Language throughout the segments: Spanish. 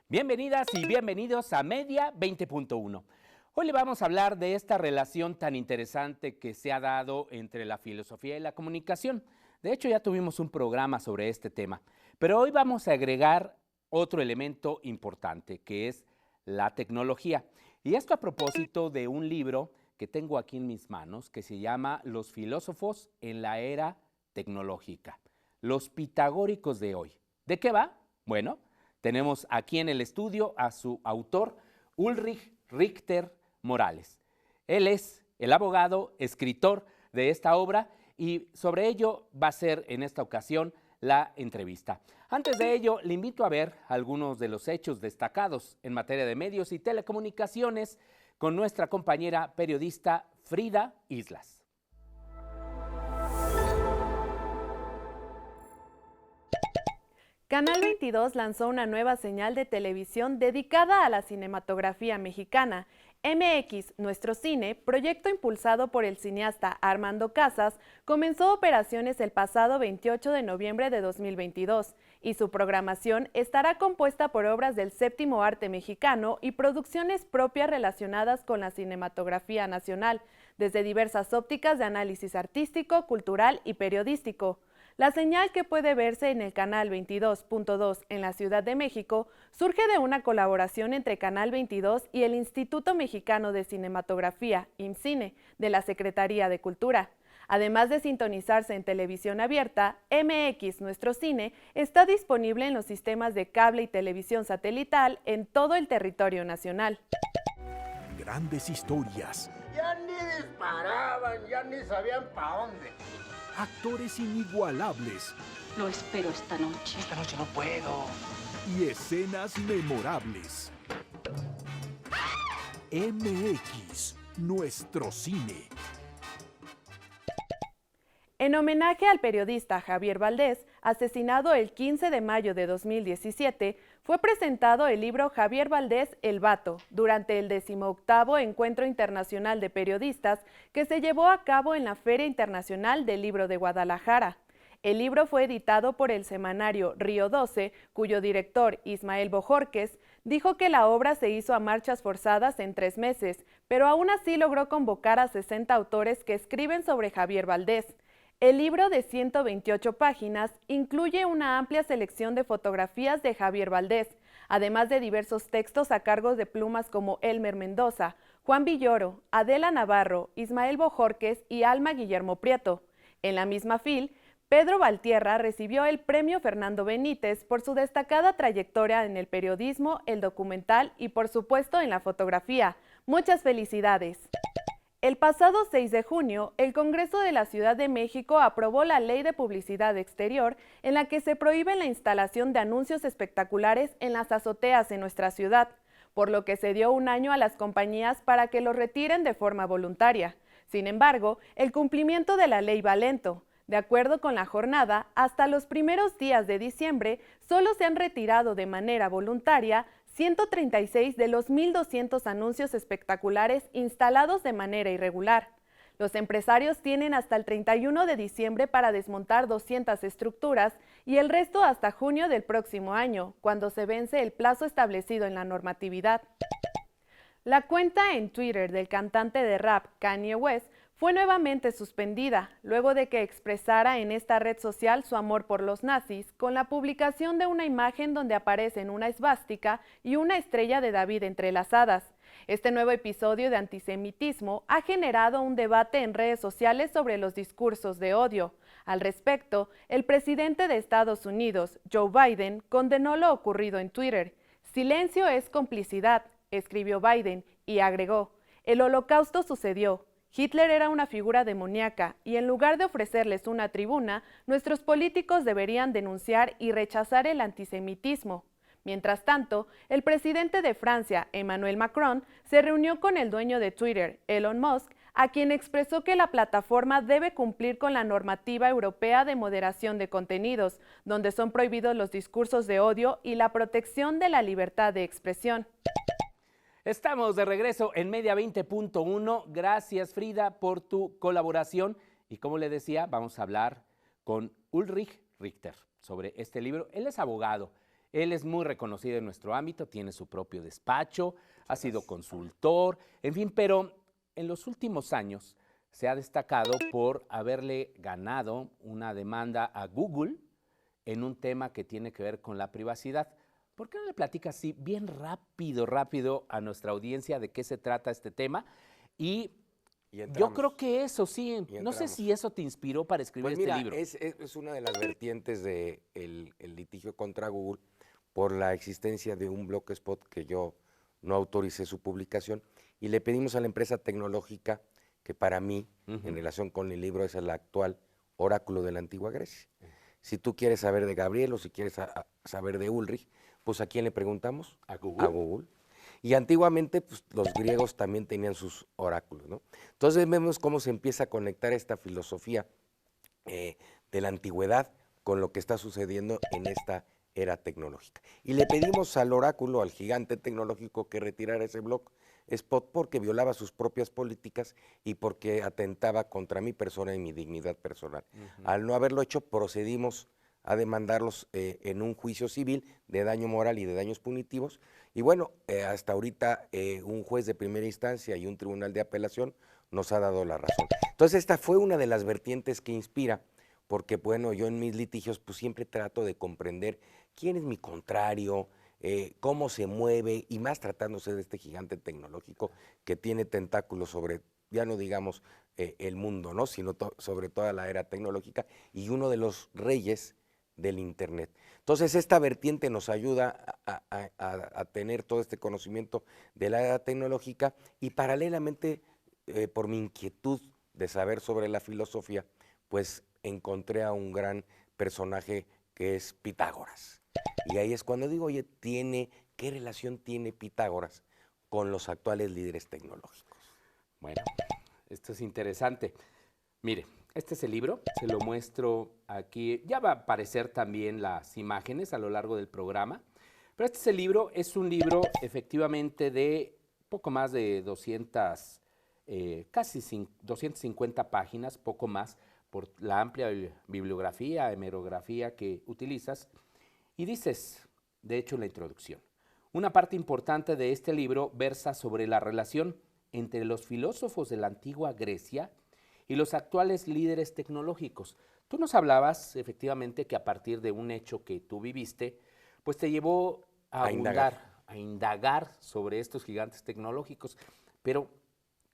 Bienvenidas y bienvenidos a Media 20.1. Hoy le vamos a hablar de esta relación tan interesante que se ha dado entre la filosofía y la comunicación. De hecho, ya tuvimos un programa sobre este tema, pero hoy vamos a agregar otro elemento importante, que es la tecnología. Y esto a propósito de un libro que tengo aquí en mis manos, que se llama Los filósofos en la era tecnológica, los pitagóricos de hoy. ¿De qué va? Bueno, tenemos aquí en el estudio a su autor, Ulrich Richter Morales. Él es el abogado, escritor de esta obra y sobre ello va a ser en esta ocasión la entrevista. Antes de ello, le invito a ver algunos de los hechos destacados en materia de medios y telecomunicaciones con nuestra compañera periodista Frida Islas. Canal 22 lanzó una nueva señal de televisión dedicada a la cinematografía mexicana. MX, Nuestro Cine, proyecto impulsado por el cineasta Armando Casas, comenzó operaciones el pasado 28 de noviembre de 2022 y su programación estará compuesta por obras del séptimo arte mexicano y producciones propias relacionadas con la cinematografía nacional, desde diversas ópticas de análisis artístico, cultural y periodístico. La señal, que puede verse en el canal 22.2 en la Ciudad de México, surge de una colaboración entre Canal 22 y el Instituto Mexicano de Cinematografía, IMCINE, de la Secretaría de Cultura. Además de sintonizarse en televisión abierta, MX Nuestro Cine está disponible en los sistemas de cable y televisión satelital en todo el territorio nacional. Grandes historias. Ya ni disparaban, ya ni sabían para dónde. Actores inigualables. Lo espero esta noche. Esta noche no puedo. Y escenas memorables. MX, Nuestro Cine. En homenaje al periodista Javier Valdés, asesinado el 15 de mayo de 2017, fue presentado el libro Javier Valdés, El Vato, durante el 18º Encuentro Internacional de Periodistas que se llevó a cabo en la Feria Internacional del Libro de Guadalajara. El libro fue editado por el semanario Río 12, cuyo director, Ismael Bojorquez, dijo que la obra se hizo a marchas forzadas en 3 meses, pero aún así logró convocar a 60 autores que escriben sobre Javier Valdés. El libro, de 128 páginas, incluye una amplia selección de fotografías de Javier Valdés, además de diversos textos a cargo de plumas como Elmer Mendoza, Juan Villoro, Adela Navarro, Ismael Bojorquez y Alma Guillermo Prieto. En la misma fil, Pedro Valtierra recibió el Premio Fernando Benítez por su destacada trayectoria en el periodismo, el documental y, por supuesto, en la fotografía. ¡Muchas felicidades! El pasado 6 de junio, el Congreso de la Ciudad de México aprobó la Ley de Publicidad Exterior, en la que se prohíbe la instalación de anuncios espectaculares en las azoteas en nuestra ciudad, por lo que se dio un año a las compañías para que los retiren de forma voluntaria. Sin embargo, el cumplimiento de la ley va lento. De acuerdo con la jornada, hasta los primeros días de diciembre, solo se han retirado de manera voluntaria 136 de los 1.200 anuncios espectaculares instalados de manera irregular. Los empresarios tienen hasta el 31 de diciembre para desmontar 200 estructuras y el resto hasta junio del próximo año, cuando se vence el plazo establecido en la normatividad. La cuenta en Twitter del cantante de rap Kanye West fue nuevamente suspendida, luego de que expresara en esta red social su amor por los nazis, con la publicación de una imagen donde aparecen una esvástica y una estrella de David entrelazadas. Este nuevo episodio de antisemitismo ha generado un debate en redes sociales sobre los discursos de odio. Al respecto, el presidente de Estados Unidos, Joe Biden, condenó lo ocurrido en Twitter. «Silencio es complicidad», escribió Biden, y agregó: «El holocausto sucedió. Hitler era una figura demoníaca y en lugar de ofrecerles una tribuna, nuestros políticos deberían denunciar y rechazar el antisemitismo». Mientras tanto, el presidente de Francia, Emmanuel Macron, se reunió con el dueño de Twitter, Elon Musk, a quien expresó que la plataforma debe cumplir con la normativa europea de moderación de contenidos, donde son prohibidos los discursos de odio y la protección de la libertad de expresión. Estamos de regreso en Media 20.1. Gracias, Frida, por tu colaboración. Y como le decía, vamos a hablar con Ulrich Richter sobre este libro. Él es abogado, Él es muy reconocido en nuestro ámbito, tiene su propio despacho, ha sido consultor, en fin, pero en los últimos años se ha destacado por haberle ganado una demanda a Google en un tema que tiene que ver con la privacidad. ¿Por qué no le platicas así bien rápido a nuestra audiencia de qué se trata este tema? Y yo creo que eso sí, no sé si eso te inspiró para escribir Pues mira, este libro. es una de las vertientes del litigio contra Google por la existencia de un blogspot que yo no autoricé su publicación y le pedimos a la empresa tecnológica que para mí, en relación con el libro, es el actual oráculo de la antigua Grecia. Si tú quieres saber de Gabriel o si quieres saber de Ulrich, pues ¿a quién le preguntamos? ¿A Google? A Google. Y antiguamente pues, los griegos también tenían sus oráculos, ¿no? Entonces vemos cómo se empieza a conectar esta filosofía de la antigüedad con lo que está sucediendo en esta era tecnológica. Y le pedimos al oráculo, al gigante tecnológico, que retirara ese blogspot porque violaba sus propias políticas y porque atentaba contra mi persona y mi dignidad personal. Al no haberlo hecho, procedimos a demandarlos en un juicio civil de daño moral y de daños punitivos. Y bueno, hasta ahorita un juez de primera instancia y un tribunal de apelación nos ha dado la razón. Entonces esta fue una de las vertientes que inspira, porque bueno, yo en mis litigios pues siempre trato de comprender quién es mi contrario, cómo se mueve, y más tratándose de este gigante tecnológico que tiene tentáculos sobre, ya no digamos el mundo, ¿no? Sino sobre toda la era tecnológica y uno de los reyes del Internet. Entonces esta vertiente nos ayuda a tener todo este conocimiento de la era tecnológica y paralelamente por mi inquietud de saber sobre la filosofía, pues encontré a un gran personaje que es Pitágoras. Y ahí es cuando digo, oye, ¿qué relación tiene Pitágoras con los actuales líderes tecnológicos? Bueno, esto es interesante. Mire, este es el libro, se lo muestro aquí. Ya va a aparecer también las imágenes a lo largo del programa. Pero este es el libro, es un libro efectivamente de poco más de 200, casi 250 páginas, poco más, por la amplia bibliografía, hemerografía que utilizas. Y dices, de hecho, en la introducción, una parte importante de este libro versa sobre la relación entre los filósofos de la antigua Grecia y los actuales líderes tecnológicos. Tú nos hablabas, efectivamente, que a partir de un hecho que tú viviste, pues te llevó a indagar sobre estos gigantes tecnológicos. Pero,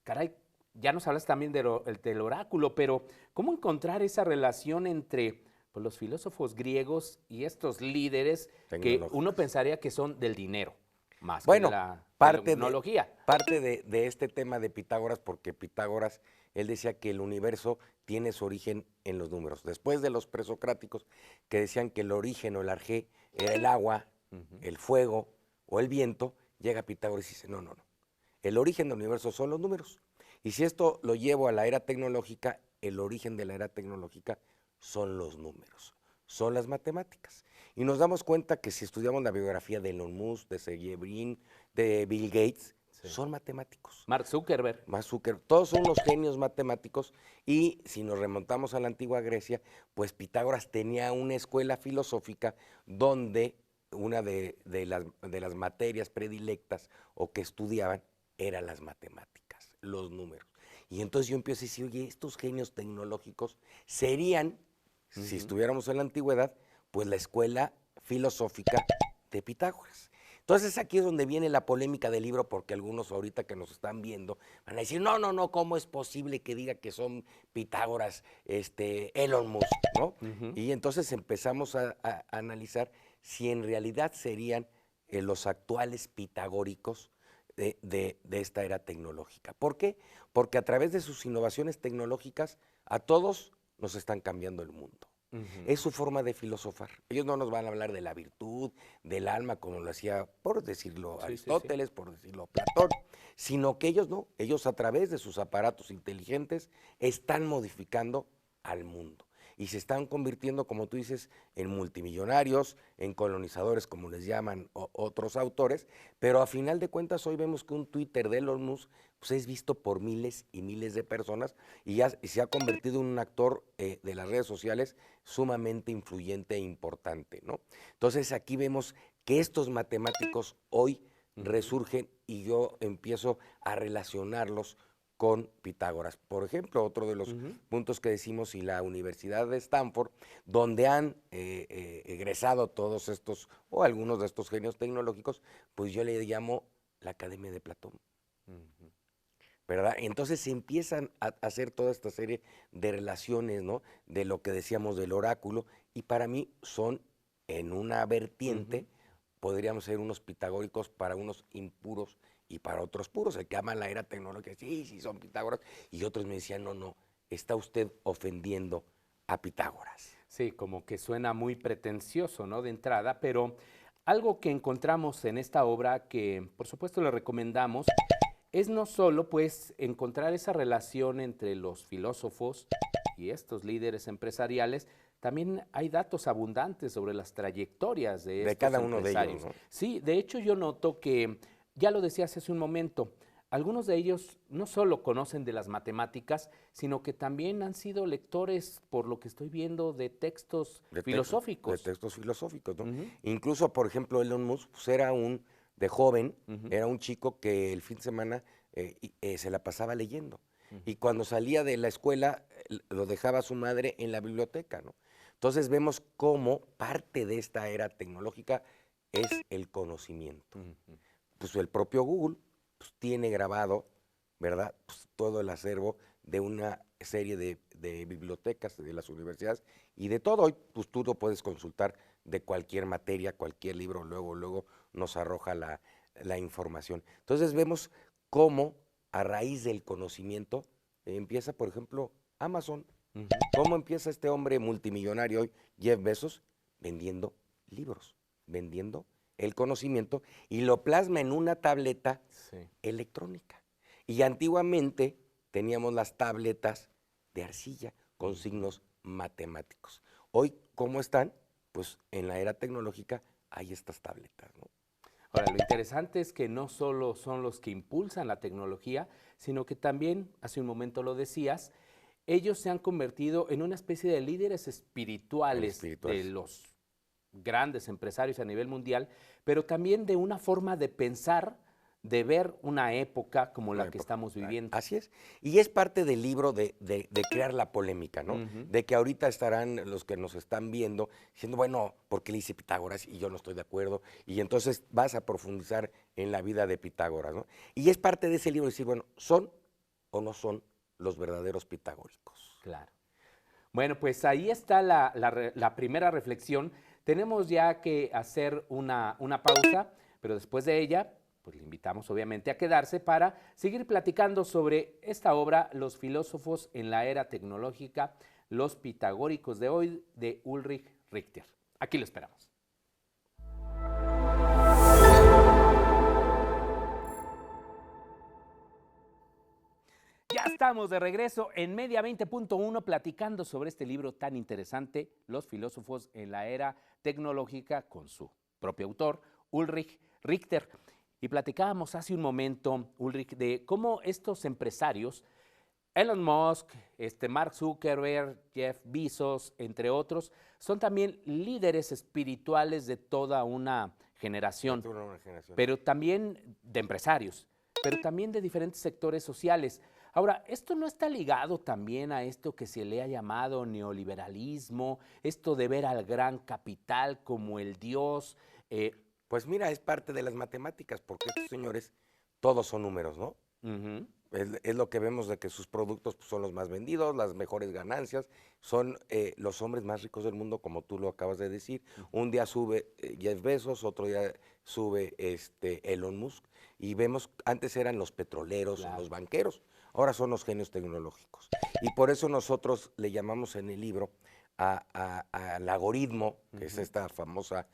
caray, ya nos hablas también del oráculo, pero ¿cómo encontrar esa relación entre pues, los filósofos griegos y estos líderes que uno pensaría que son del dinero, más que de la tecnología? Parte de este tema de Pitágoras, porque Pitágoras, él decía que el universo tiene su origen en los números. Después de los presocráticos, que decían que el origen o el arjé era el agua, el fuego o el viento, llega Pitágoras y dice, no. El origen del universo son los números. Y si esto lo llevo a la era tecnológica, el origen de la era tecnológica son los números, son las matemáticas. Y nos damos cuenta que si estudiamos la biografía de Elon Musk, de Sergey Brin, de Bill Gates, son matemáticos. Mark Zuckerberg. Todos son los genios matemáticos. Y si nos remontamos a la antigua Grecia, pues Pitágoras tenía una escuela filosófica donde una de las materias predilectas o que estudiaban eran las matemáticas, los números. Y entonces yo empiezo a decir, oye, estos genios tecnológicos serían, si estuviéramos en la antigüedad, pues la escuela filosófica de Pitágoras. Entonces aquí es donde viene la polémica del libro, porque algunos ahorita que nos están viendo van a decir, no, ¿cómo es posible que diga que son Pitágoras, Elon Musk, ¿no? Y entonces empezamos a analizar si en realidad serían los actuales pitagóricos de esta era tecnológica. ¿Por qué? Porque a través de sus innovaciones tecnológicas a todos nos están cambiando el mundo. Es su forma de filosofar. Ellos no nos van a hablar de la virtud, del alma, como lo hacía, por decirlo, Aristóteles, por decirlo, Platón, sino que ellos no. Ellos a través de sus aparatos inteligentes están modificando al mundo. Y se están convirtiendo, como tú dices, en multimillonarios, en colonizadores, como les llaman otros autores, pero a final de cuentas hoy vemos que un Twitter de Elon Musk pues, es visto por miles y miles de personas y se ha convertido en un actor de las redes sociales sumamente influyente e importante, ¿no? Entonces aquí vemos que estos matemáticos hoy resurgen y yo empiezo a relacionarlos con Pitágoras. Por ejemplo, otro de los puntos que decimos, y la Universidad de Stanford, donde han egresado todos estos, o algunos de estos genios tecnológicos, pues yo le llamo la Academia de Platón. ¿Verdad? Entonces se empiezan a hacer toda esta serie de relaciones, ¿no? De lo que decíamos del oráculo, y para mí son, en una vertiente, podríamos ser unos pitagóricos para unos impuros y para otros puros. El que ama la era tecnológica, sí, son Pitágoras, y otros me decían, no, está usted ofendiendo a Pitágoras. Sí, como que suena muy pretencioso, ¿no? De entrada, pero algo que encontramos en esta obra que, por supuesto, le recomendamos, es no solo, pues, encontrar esa relación entre los filósofos y estos líderes empresariales, también hay datos abundantes sobre las trayectorias de estos cada uno empresarios. de ellos, ¿no? Sí, de hecho yo noto que, ya lo decías hace un momento, algunos de ellos no solo conocen de las matemáticas, sino que también han sido lectores, por lo que estoy viendo, de textos filosóficos. De textos filosóficos, ¿no? Incluso, por ejemplo, Elon Musk, pues, era de joven, era un chico que el fin de semana se la pasaba leyendo. Y cuando salía de la escuela, lo dejaba su madre en la biblioteca, ¿no? Entonces vemos cómo parte de esta era tecnológica es el conocimiento. Pues el propio Google pues, tiene grabado, ¿verdad? Pues, todo el acervo de una serie de bibliotecas de las universidades y de todo. Hoy pues, tú lo puedes consultar de cualquier materia, cualquier libro, luego nos arroja la información. Entonces vemos cómo a raíz del conocimiento empieza, por ejemplo, Amazon. ¿Cómo empieza este hombre multimillonario hoy, Jeff Bezos? Vendiendo libros, vendiendo el conocimiento y lo plasma en una tableta electrónica. Y antiguamente teníamos las tabletas de arcilla con signos matemáticos. Hoy, ¿cómo están? Pues en la era tecnológica hay estas tabletas, ¿no? Ahora, lo interesante es que no solo son los que impulsan la tecnología, sino que también, hace un momento lo decías, ellos se han convertido en una especie de líderes espirituales de los grandes empresarios a nivel mundial, pero también de una forma de pensar, de ver una época como la que estamos viviendo. Así es. Y es parte del libro de crear la polémica, ¿no? De que ahorita estarán los que nos están viendo diciendo, bueno, ¿por qué le dice Pitágoras? Y yo no estoy de acuerdo. Y entonces vas a profundizar en la vida de Pitágoras, ¿no? Y es parte de ese libro decir, bueno, ¿son o no son los verdaderos pitagóricos? Claro. Bueno, pues ahí está la primera reflexión. Tenemos ya que hacer una pausa, pero después de ella, pues le invitamos obviamente a quedarse para seguir platicando sobre esta obra, Los filósofos en la era tecnológica, los pitagóricos de hoy, de Ulrich Richter. Aquí lo esperamos. Ya estamos de regreso en Media 20.1 platicando sobre este libro tan interesante, Los filósofos en la era tecnológica, con su propio autor, Ulrich Richter. Y platicábamos hace un momento, Ulrich, de cómo estos empresarios, Elon Musk, Mark Zuckerberg, Jeff Bezos, entre otros, son también líderes espirituales de toda una generación, pero también de empresarios, pero también de diferentes sectores sociales. Ahora, ¿esto no está ligado también a esto que se le ha llamado neoliberalismo, esto de ver al gran capital como el dios? Pues mira, es parte de las matemáticas, porque estos señores, todos son números, ¿no? Es lo que vemos de que sus productos pues, son los más vendidos, las mejores ganancias, son los hombres más ricos del mundo, como tú lo acabas de decir. Un día sube Jeff Bezos, otro día sube Elon Musk, y vemos, antes eran los petroleros, los banqueros, ahora son los genios tecnológicos. Y por eso nosotros le llamamos en el libro al algoritmo, que es esta famosa,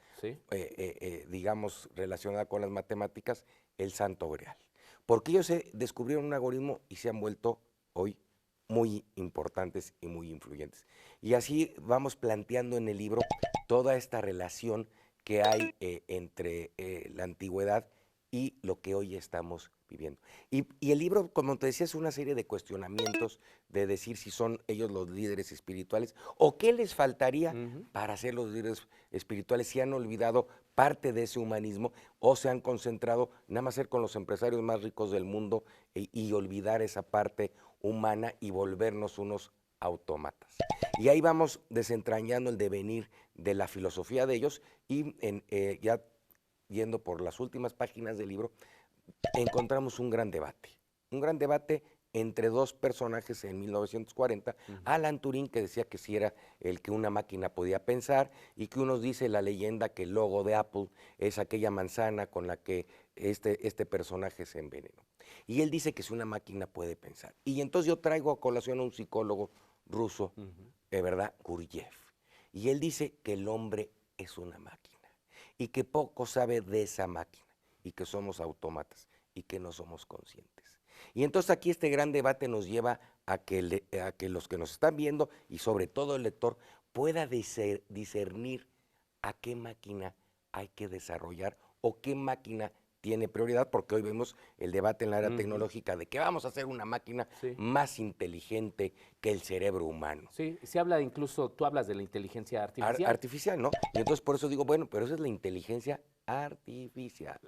digamos, relacionada con las matemáticas, el santo grial. Porque ellos descubrieron un algoritmo y se han vuelto hoy muy importantes y muy influyentes. Y así vamos planteando en el libro toda esta relación que hay entre la antigüedad y lo que hoy estamos viviendo. Y el libro, como te decía, es una serie de cuestionamientos de decir si son ellos los líderes espirituales o qué les faltaría para ser los líderes espirituales, si han olvidado parte de ese humanismo o se han concentrado nada más ser con los empresarios más ricos del mundo y olvidar esa parte humana y volvernos unos autómatas. Y ahí vamos desentrañando el devenir de la filosofía de ellos y ya yendo por las últimas páginas del libro, encontramos un gran debate entre dos personajes en 1940, Alan Turing, que decía que sí era el que una máquina podía pensar, y que unos dice la leyenda que el logo de Apple es aquella manzana con la que este personaje se envenenó. Y él dice que si una máquina puede pensar. Y entonces yo traigo a colación a un psicólogo ruso, de verdad, Gurdjieff, y él dice que el hombre es una máquina y que poco sabe de esa máquina y que somos autómatas y que no somos conscientes. Y entonces aquí este gran debate nos lleva a que los que nos están viendo y sobre todo el lector pueda discernir a qué máquina hay que desarrollar o qué máquina tiene prioridad, porque hoy vemos el debate en la era tecnológica de que vamos a hacer una máquina más inteligente que el cerebro humano. Sí, se habla incluso, tú hablas de la inteligencia artificial. Artificial, ¿no? Y entonces por eso digo, bueno, pero esa es la inteligencia artificial.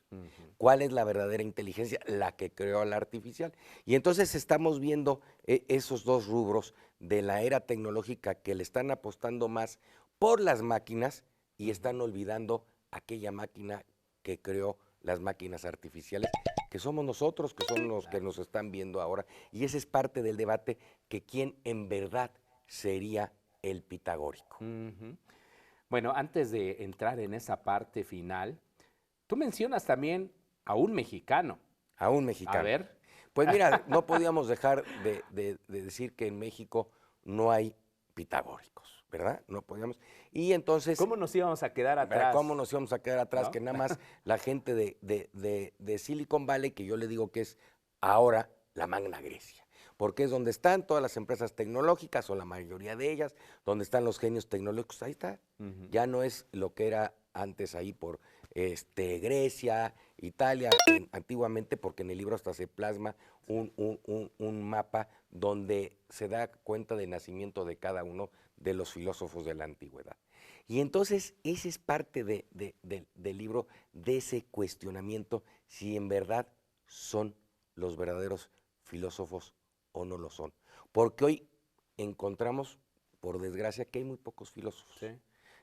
¿Cuál es la verdadera inteligencia? La que creó la artificial. Y entonces estamos viendo esos dos rubros de la era tecnológica que le están apostando más por las máquinas y están olvidando aquella máquina que creó las máquinas artificiales, que somos nosotros, que son los que nos están viendo ahora. Y ese es parte del debate, que quién en verdad sería el pitagórico. Bueno, antes de entrar en esa parte final, tú mencionas también a un mexicano. A un mexicano. A ver. Pues mira, no podíamos dejar de decir que en México no hay pitagóricos, ¿verdad? No podíamos. Y entonces... ¿Cómo nos íbamos a quedar atrás? ¿Cómo nos íbamos a quedar atrás? ¿No? Que nada más la gente de Silicon Valley, que yo le digo que es ahora la Magna Grecia, porque es donde están todas las empresas tecnológicas, o la mayoría de ellas, donde están los genios tecnológicos, ahí está. Ya no es lo que era antes ahí por Grecia, Italia, antiguamente, porque en el libro hasta se plasma un mapa donde se da cuenta del nacimiento de cada uno de los filósofos de la antigüedad. Y entonces esa es parte del libro, de ese cuestionamiento, si en verdad son los verdaderos filósofos o no lo son. Porque hoy encontramos, por desgracia, que hay muy pocos filósofos. Sí.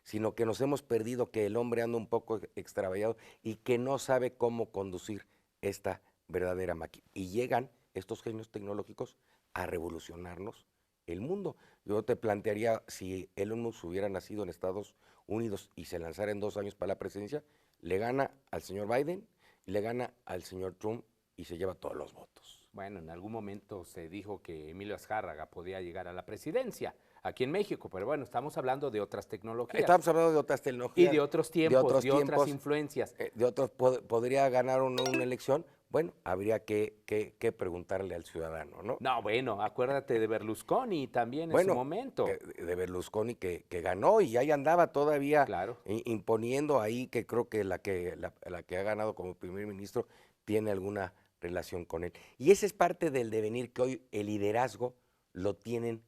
Sino que nos hemos perdido, que el hombre anda un poco extraviado y que no sabe cómo conducir esta verdadera máquina. Y llegan estos genios tecnológicos a revolucionarnos el mundo. Yo te plantearía, si Elon Musk hubiera nacido en Estados Unidos y se lanzara en 2 años para la presidencia, le gana al señor Biden, le gana al señor Trump y se lleva todos los votos. Bueno, en algún momento se dijo que Emilio Azcárraga podía llegar a la presidencia aquí en México, pero bueno, estamos hablando de otras tecnologías. Estamos hablando de otras tecnologías. Y de otros tiempos, de otras influencias. De otros, podría ganar una elección. Bueno, habría que preguntarle al ciudadano, ¿no? No, bueno, acuérdate de Berlusconi también en su momento. De Berlusconi que ganó y ahí andaba todavía imponiendo ahí, que creo que la que ha ganado como primer ministro tiene alguna relación con él. Y ese es parte del devenir, que hoy el liderazgo lo tienen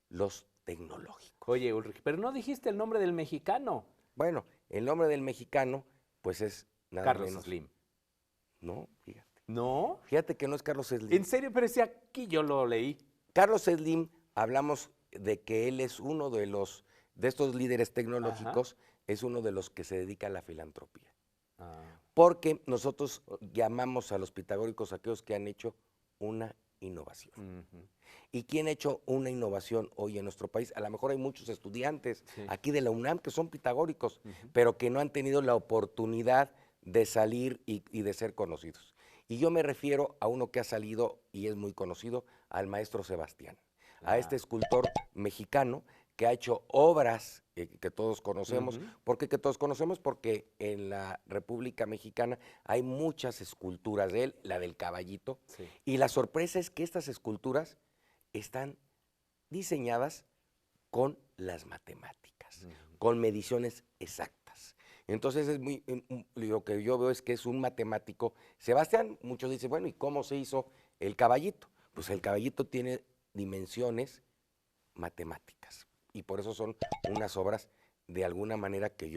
los tecnológicos. Oye, Ulrich, pero no dijiste el nombre del mexicano. Bueno, el nombre del mexicano, pues es nada Carlos menos. Slim. No, fíjate. ¿No? Fíjate que no es Carlos Slim. ¿En serio? Pero si aquí yo lo leí. Carlos Slim, hablamos de que él es uno de estos líderes tecnológicos, es uno de los que se dedica a la filantropía. Porque nosotros llamamos a los pitagóricos aquellos que han hecho una innovación. ¿Y quién ha hecho una innovación hoy en nuestro país? A lo mejor hay muchos estudiantes aquí de la UNAM que son pitagóricos, pero que no han tenido la oportunidad de salir y de ser conocidos. Y yo me refiero a uno que ha salido y es muy conocido, al maestro Sebastián, a este escultor mexicano que ha hecho obras que todos conocemos. ¿Por qué que todos conocemos? Porque en la República Mexicana hay muchas esculturas de él, la del caballito, y la sorpresa es que estas esculturas están diseñadas con las matemáticas, con mediciones exactas. Entonces lo que yo veo es que es un matemático. Sebastián, muchos dicen, bueno, ¿y cómo se hizo el caballito? Pues el caballito tiene dimensiones matemáticas y por eso son unas obras de alguna manera que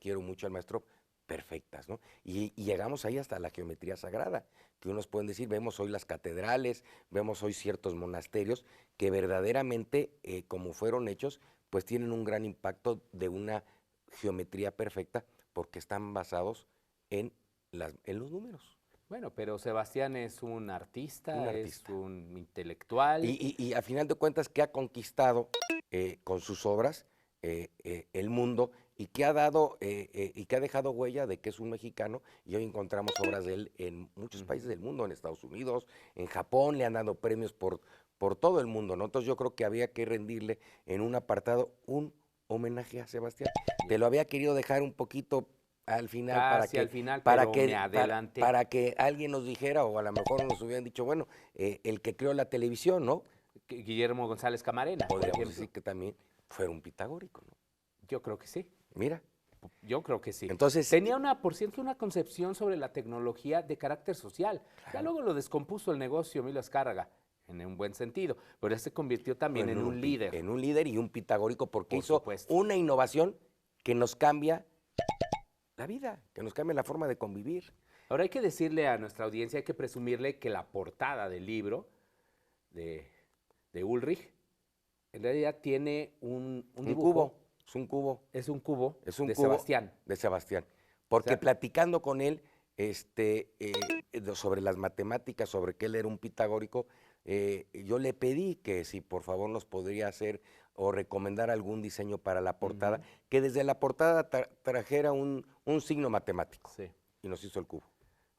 quiero mucho al maestro, perfectas, ¿no? Y llegamos ahí hasta la geometría sagrada, que unos pueden decir, vemos hoy las catedrales, vemos hoy ciertos monasterios que verdaderamente, como fueron hechos, pues tienen un gran impacto de una geometría perfecta porque están basados en los números. Bueno, pero Sebastián es un artista, es artista. un intelectual. Y a final de cuentas que ha conquistado con sus obras el mundo y que ha dado y que ha dejado huella de que es un mexicano, y hoy encontramos obras de él en muchos países del mundo, en Estados Unidos, en Japón, le han dado premios por todo el mundo, ¿no? Entonces yo creo que había que rendirle en un apartado un homenaje a Sebastián. Te lo había querido dejar un poquito al final Casi al final, pero me adelanté. para que alguien nos dijera, o a lo mejor nos hubieran dicho, bueno, el que creó la televisión, ¿no? Guillermo González Camarena, por Podríamos ejemplo. decir que también fue un pitagórico, ¿no? Yo creo que sí. Mira. Yo creo que sí. Entonces, tenía por cierto, una concepción sobre la tecnología de carácter social. Claro. Ya luego lo descompuso el negocio Emilio Azcárraga, en un buen sentido, pero él se convirtió también en un líder. En un líder y un pitagórico porque por hizo supuesto. una innovación que nos cambia la vida, que nos cambia la forma de convivir. Ahora hay que decirle a nuestra audiencia, hay que presumirle que la portada del libro de Ulrich en realidad tiene un dibujo. Cubo. Es un cubo. Es un cubo de Sebastián. De Sebastián. Porque platicando con él sobre las matemáticas, sobre que él era un pitagórico, yo le pedí que si por favor nos podría hacer o recomendar algún diseño para la portada, que desde la portada trajera un signo matemático. Sí. Y nos hizo el cubo.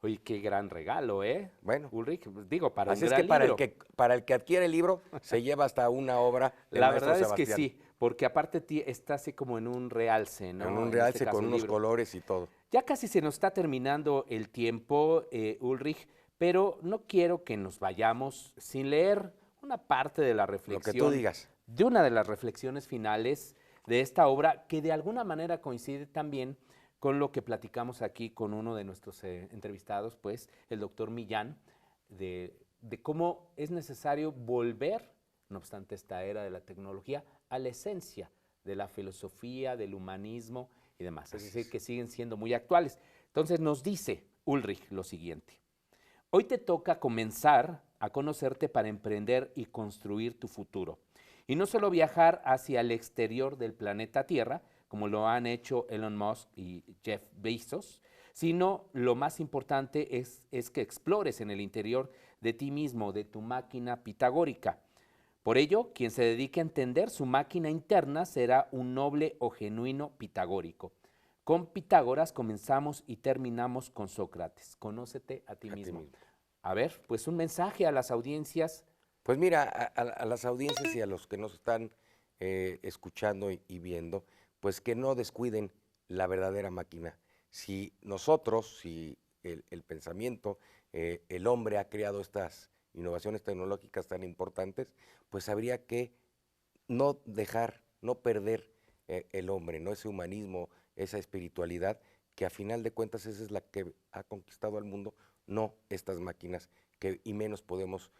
Oye, qué gran regalo, ¿eh? Bueno. Ulrich, digo, para así un gran para libro. para el que adquiere el libro, se lleva hasta una obra del La maestro verdad es Sebastián. que sí, porque aparte está así como en un realce, ¿no? En un realce con unos colores y todo. Ya casi se nos está terminando el tiempo, Ulrich, pero no quiero que nos vayamos sin leer una parte de la reflexión. Lo que tú digas. De una de las reflexiones finales de esta obra, que de alguna manera coincide también con lo que platicamos aquí con uno de nuestros entrevistados, pues, el doctor Millán, de cómo es necesario volver, no obstante esta era de la tecnología, a la esencia de la filosofía, del humanismo y demás. Es decir, que siguen siendo muy actuales. Entonces nos dice Ulrich lo siguiente: hoy te toca comenzar a conocerte para emprender y construir tu futuro. Y no solo viajar hacia el exterior del planeta Tierra, como lo han hecho Elon Musk y Jeff Bezos, sino lo más importante es que explores en el interior de ti mismo, de tu máquina pitagórica. Por ello, quien se dedique a entender su máquina interna será un noble o genuino pitagórico. Con Pitágoras comenzamos y terminamos con Sócrates. Conócete a ti mismo. A ver, pues un mensaje a las audiencias. Pues mira, a las audiencias y a los que nos están escuchando y viendo, pues que no descuiden la verdadera máquina. Si nosotros, si el pensamiento, el hombre ha creado estas innovaciones tecnológicas tan importantes, pues habría que no dejar, no perder el hombre, ¿no? Ese humanismo, esa espiritualidad, que a final de cuentas esa es la que ha conquistado al mundo, no estas máquinas, y menos podemos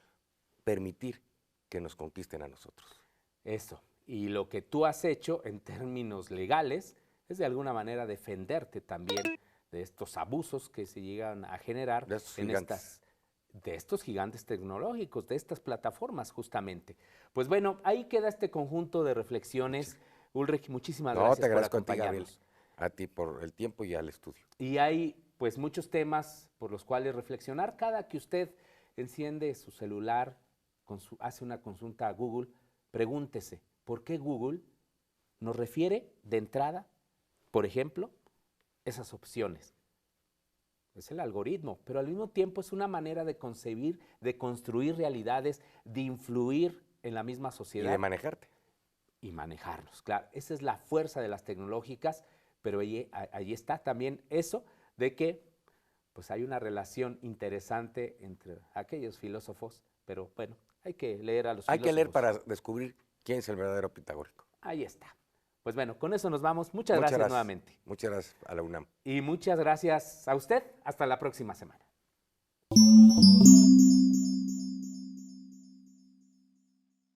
permitir que nos conquisten a nosotros. Eso. Y lo que tú has hecho en términos legales es de alguna manera defenderte también de estos abusos que se llegan a generar de estos gigantes tecnológicos, de estas plataformas justamente. Pues bueno, ahí queda este conjunto de reflexiones. Ulrich, muchísimas gracias por acompañarnos. A ti por el tiempo y al estudio. Y hay pues muchos temas por los cuales reflexionar. Cada que usted enciende su celular, hace una consulta a Google, pregúntese, ¿por qué Google nos refiere de entrada, por ejemplo, esas opciones? Es el algoritmo, pero al mismo tiempo es una manera de concebir, de construir realidades, de influir en la misma sociedad. Y de manejarte. Y manejarnos, claro. Esa es la fuerza de las tecnológicas, pero allí está también eso de que pues hay una relación interesante entre aquellos filósofos, pero bueno, hay que leer a los filósofos. Hay que leer para descubrir quién es el verdadero pitagórico. Ahí está. Pues bueno, con eso nos vamos. Muchas gracias nuevamente. Muchas gracias a la UNAM. Y muchas gracias a usted. Hasta la próxima semana.